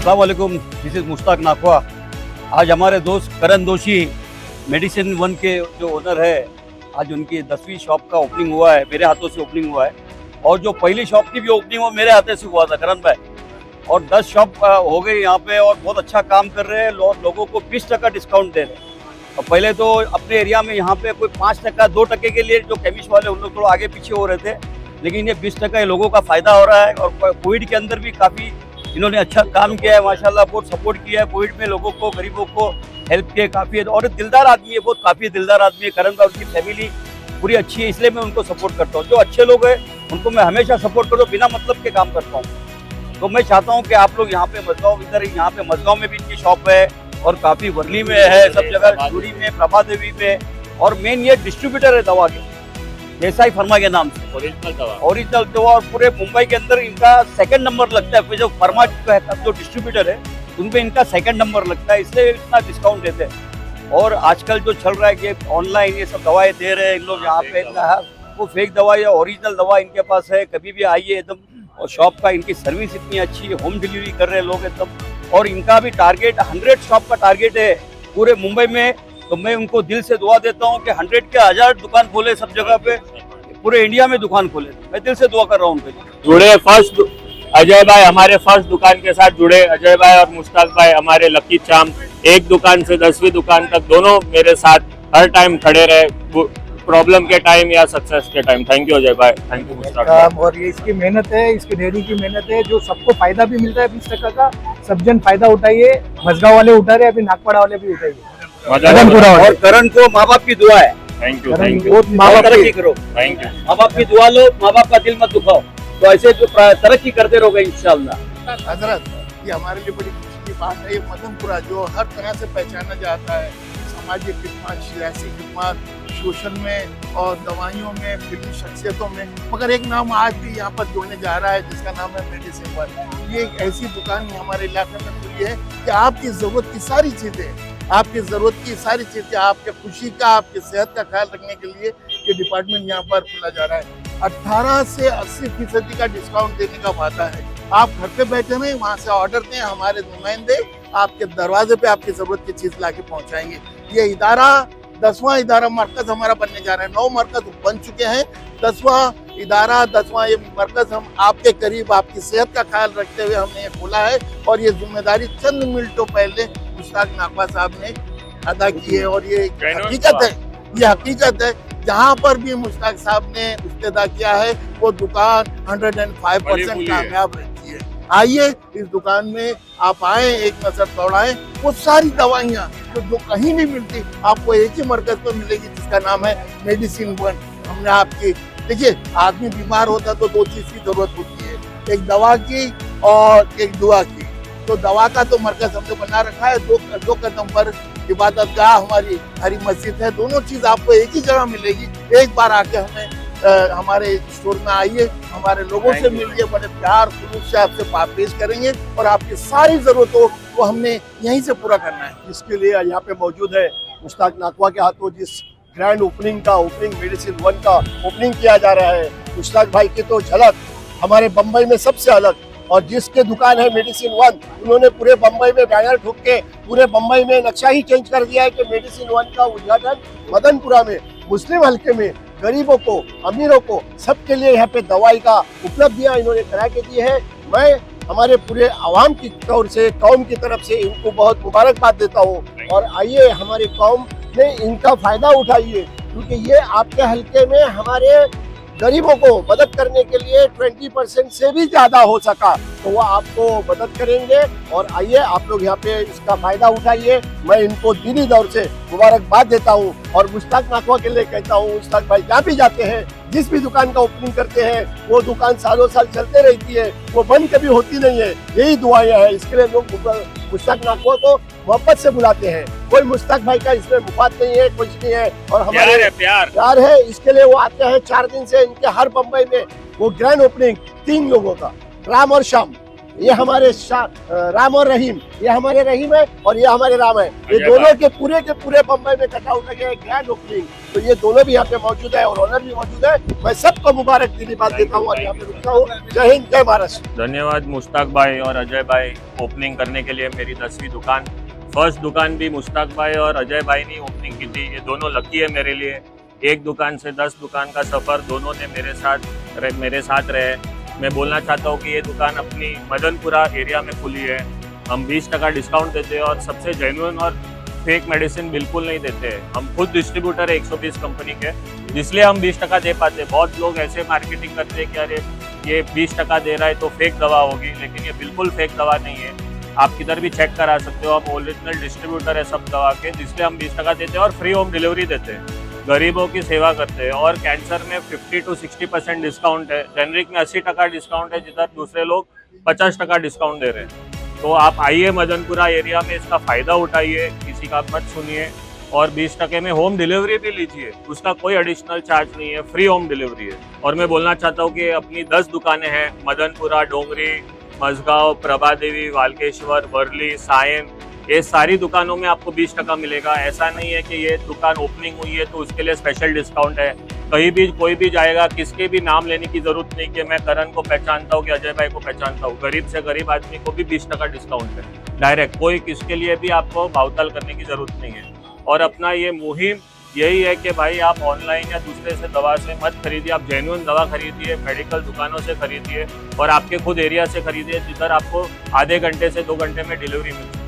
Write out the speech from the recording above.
अस्सलाम वालेकुम, this is Mushtaq Nakhwa. आज हमारे दोस्त करण दोषी मेडिसिन वन के जो ओनर है, आज उनकी 10वीं शॉप का ओपनिंग हुआ है, मेरे हाथों से ओपनिंग हुआ है। और जो पहली शॉप की भी ओपनिंग वो मेरे हाथों से हुआ था करण भाई। और 10 शॉप हो गई यहाँ पे और बहुत अच्छा काम कर रहे हैं। लोगों को 20% डिस्काउंट दे रहे हैं। और पहले तो अपने एरिया में यहाँ पे कोई 5%, 2% के लिए जो केमिस्ट वाले उन लोग थोड़ा आगे पीछे हो रहे थे, लेकिन ये 20% लोगों का फायदा हो रहा है। और कोविड के अंदर भी काफ़ी इन्होंने अच्छा काम किया है माशाल्लाह, बहुत सपोर्ट किया है कोविड में, लोगों को, गरीबों को हेल्प किए काफ़ी। और दिलदार आदमी है, बहुत काफ़ी दिलदार आदमी है करण भाई। उनकी फैमिली पूरी अच्छी है, इसलिए मैं उनको सपोर्ट करता हूँ। जो अच्छे लोग हैं उनको मैं हमेशा सपोर्ट करूँ, बिना मतलब के काम करता हूँ। तो मैं चाहता हूँ कि आप लोग यहाँ पे मजगांव, इधर यहाँ पे मजगांव में भी इनकी शॉप है और काफ़ी वर्ली में है, सब जगह, चूड़ी में, प्रभा देवी में। और मेन ये डिस्ट्रीब्यूटर है दवा के, देसाई फर्मा के नाम से, ओरिजिनल दवा। और पूरे मुंबई के अंदर इनका सेकंड नंबर लगता है। जो फर्मा जो डिस्ट्रीब्यूटर है उनपे इनका सेकंड नंबर लगता है, इसलिए इतना डिस्काउंट देते हैं। और आजकल जो चल रहा है कि ऑनलाइन ये सब दवाएं दे रहे हैं इन लोग यहाँ पे, वो फेक दवा या ओरिजिनल दवा इनके पास है। कभी भी आइए एकदम। और शॉप का इनकी सर्विस इतनी अच्छी है, होम डिलीवरी कर रहे हैं लोग एकदम। और इनका भी टारगेट 100 शॉप का टारगेट है पूरे मुंबई में। तो मैं उनको दिल से दुआ देता हूँ कि 100 के 1000 दुकान खोले सब जगह पे, पूरे इंडिया में दुकान खोले। मैं दिल से दुआ कर रहा हूँ उनके लिए। जुड़े फर्स्ट अजय भाई हमारे फर्स्ट दुकान के साथ जुड़े। अजय भाई और मुश्ताक भाई हमारे लकी चाम, एक दुकान से 10वीं दुकान तक दोनों मेरे साथ हर टाइम खड़े रहे, प्रॉब्लम के टाइम या सक्सेस के टाइम। थैंक यू अजय भाई, थैंक यू मुश्ताक भाई। और ये इसकी मेहनत है, इसकी डेयरी की मेहनत है, जो सबको फायदा भी मिल रहा है 20% का। सब जन फायदा उठाइए, मजगांव वाले उठा रहे हैं, अभी नागपाड़ा वाले भी उठाइए। और करण को माँ बाप की दुआ है, थैंक यू, थैंक यू, माँ बाप तरक्की करो। Thank you. माँ बाप की दुआ लो, माँ बाप का दिल मत दुखाओ, तो ऐसे जो तरक्की करते रहोगे इंशाल्लाह। हजरत, ये हमारे लिए बड़ी खुशी की बात है। ये मदनपुरा जो हर तरह से पहचाना जाता है, सामाजिक खिदमत, सियासी खिदमत, सोशल में और दवाइयों में, फिल्मी शख्सियतों में। मगर एक नाम आज भी यहाँ पर जुड़ने जा रहा है जिसका नाम है मेडिसिन वन। ये एक ऐसी दुकान हमारे इलाके में खुली है कि आपकी ज़रूरत की सारी चीज़ें, आपकी ज़रूरत की सारी चीज़ें, आपके खुशी का, आपकी सेहत का ख्याल रखने के लिए ये डिपार्टमेंट यहाँ पर खुला जा रहा है। 18 से 80% का डिस्काउंट देने का वादा है। आप घर पे बैठे रहें, वहाँ से ऑर्डर दें, हमारे नुमाइंदे आपके दरवाजे पे आपकी ज़रूरत की चीज़ ला के पहुँचाएंगे। ये इदारा 10वां इदारा मरकज़ हमारा बनने जा रहा है। 9 मरकज़ बन चुके हैं, 10वां इदारा, 10वां ये मरकज़ हम आपके करीब, आपकी सेहत का ख्याल रखते हुए हमने ये खोला है। और ये जिम्मेदारी चंद मिनटों पहले मुश्ताक नाखवा साहब ने अदा की है। और ये हकीकत है, ये हकीकत है। जहाँ पर भी मुश्ताक साहब ने इफ्तिदा किया है वो दुकान 105% कामयाब रहती है। आइए इस दुकान में आप आए, एक नजर दौड़ाएं। वो सारी दवाइयाँ जो कहीं नहीं मिलती आपको एक ही मरकज पर मिलेगी, जिसका नाम है मेडिसिन वन। हमने आपकी, देखिए, आदमी बीमार होता तो 2 चीज की जरूरत होती है, एक दवा की और एक दुआ की। तो दवा का तो मरकज हमने बना रखा है, दो कदम पर इबादत गाह हमारी हरी मस्जिद है। दोनों चीज आपको एक ही जगह मिलेगी। एक बार आके हमें हमारे स्टोर में आइए, हमारे लोगों से मिलिए, बड़े प्यार खुलूस से आपसे पेश करेंगे और आपकी सारी जरूरतों को हमने यहीं से पूरा करना है। इसके लिए यहाँ पे मौजूद है मुश्ताक नाखवा के हाथों जिस ग्रैंड ओपनिंग मेडिसिन वन का ओपनिंग किया जा रहा है। मुश्ताक भाई की तो झलक हमारे बम्बई में सबसे अलग, और जिसके दुकान है मेडिसिन वन, उन्होंने पूरे बम्बई में बैनर ठोक के पूरे बम्बई में नक्शा ही चेंज कर दिया है कि मेडिसिन वन का उद्घाटन मदनपुरा में, मुस्लिम हल्के में, गरीबों को, अमीरों को, सबके लिए यहाँ पे दवाई का उपलब्धियाँ इन्होंने करा के दी है। मैं हमारे पूरे आवाम की तौर से, कौम की तरफ से इनको बहुत मुबारकबाद देता हूँ। और आइए हमारी कौम में इनका फायदा उठाइए, क्योंकि ये आपके हल्के में हमारे गरीबों को मदद करने के लिए 20% से भी ज्यादा हो सका तो वो आपको मदद करेंगे। और आइए आप लोग यहाँ पे इसका फायदा उठाइए। मैं इनको दिली दौर से मुबारकबाद देता हूँ और मुश्ताक नाखवा के लिए कहता हूँ, मुश्ताक भाई जहाँ भी जाते हैं, जिस भी दुकान का ओपनिंग करते हैं, वो दुकान सालों साल चलते रहती है, वो बंद कभी होती नहीं है। यही दुआएं हैं, इसके लिए लोग मुश्ताक नाखवा को मोहब्बत से बुलाते हैं। कोई मुश्ताक भाई का इसमें मुफाद नहीं है, कुछ नहीं है, और हमारे प्यार है। इसके लिए वो आते हैं 4 दिन से। इनके हर बम्बई में वो ग्रैंड ओपनिंग 3 लोगों का, राम और शाम, ये हमारे राम और रहीम, ये हमारे रहीम है और ये हमारे राम है। ये अजय दोनों के पूरे बम्बई में इकट्ठा होकर के ग्रैंड ओपनिंग, तो ये दोनों भी यहाँ पे मौजूद है और ऑनर भी मौजूद है। मैं सबको मुबारक दिली बात देता हूँ और यहाँ पे रुकता हूँ। जय हिंद, जय महाराष्ट्र। धन्यवाद मुश्ताक भाई और अजय भाई ओपनिंग करने के लिए मेरी 10वीं दुकान। फर्स्ट दुकान भी मुश्ताक भाई और अजय भाई ने ओपनिंग की थी। ये दोनों लकी है मेरे लिए। एक दुकान से 10 दुकान का सफ़र दोनों ने मेरे साथ रहे। मैं बोलना चाहता हूँ कि ये दुकान अपनी मदनपुरा एरिया में खुली है। हम 20% डिस्काउंट देते हैं और सबसे जेन्युइन और फेक मेडिसिन बिल्कुल नहीं देते हैं। हम खुद डिस्ट्रीब्यूटर है 120 कंपनी के, इसलिए हम 20% दे पाते हैं। बहुत लोग ऐसे मार्केटिंग करते हैं कि अरे ये 20% दे रहा है तो फेक दवा होगी, लेकिन ये बिल्कुल फेक दवा नहीं है। आप किधर भी चेक करा सकते हो। हम ओरिजिनल डिस्ट्रीब्यूटर है सब दवा के, जिसलिए हम 20% देते हैं और फ्री होम डिलीवरी देते हैं। गरीबों की सेवा करते हैं और कैंसर में 50 to 60% डिस्काउंट है। जेनरिक में 80% डिस्काउंट है, जिधर दूसरे लोग 50% डिस्काउंट दे रहे हैं। तो आप आइए मदनपुरा एरिया में, इसका फ़ायदा उठाइए, किसी का मत सुनिए और 20% में होम डिलीवरी भी लीजिए। उसका कोई एडिशनल चार्ज नहीं है, फ्री होम डिलीवरी है। और मैं बोलना चाहता हूँ कि अपनी 10 दुकानें हैं मदनपुरा, डोंगरी, मजगांव, प्रभा देवी, वालकेश्वर, वर्ली, सायन। ये सारी दुकानों में आपको 20% मिलेगा। ऐसा नहीं है कि ये दुकान ओपनिंग हुई है तो उसके लिए स्पेशल डिस्काउंट है। कहीं भी कोई भी जाएगा, किसके भी नाम लेने की जरूरत नहीं कि मैं करण को पहचानता हूँ कि अजय भाई को पहचानता हूँ। गरीब से गरीब आदमी को भी 20% डिस्काउंट है डायरेक्ट। कोई किसके लिए भी आपको भावताल करने की जरूरत नहीं है। और अपना ये मुहिम यही है कि भाई आप ऑनलाइन या दूसरे से दवा से मत खरीदिए। आप जेन्युइन दवा खरीदिए, मेडिकल दुकानों से खरीदिए और आपके खुद एरिया से खरीदिए, जिधर आपको आधे घंटे से 2 घंटे में डिलीवरी मिलती है।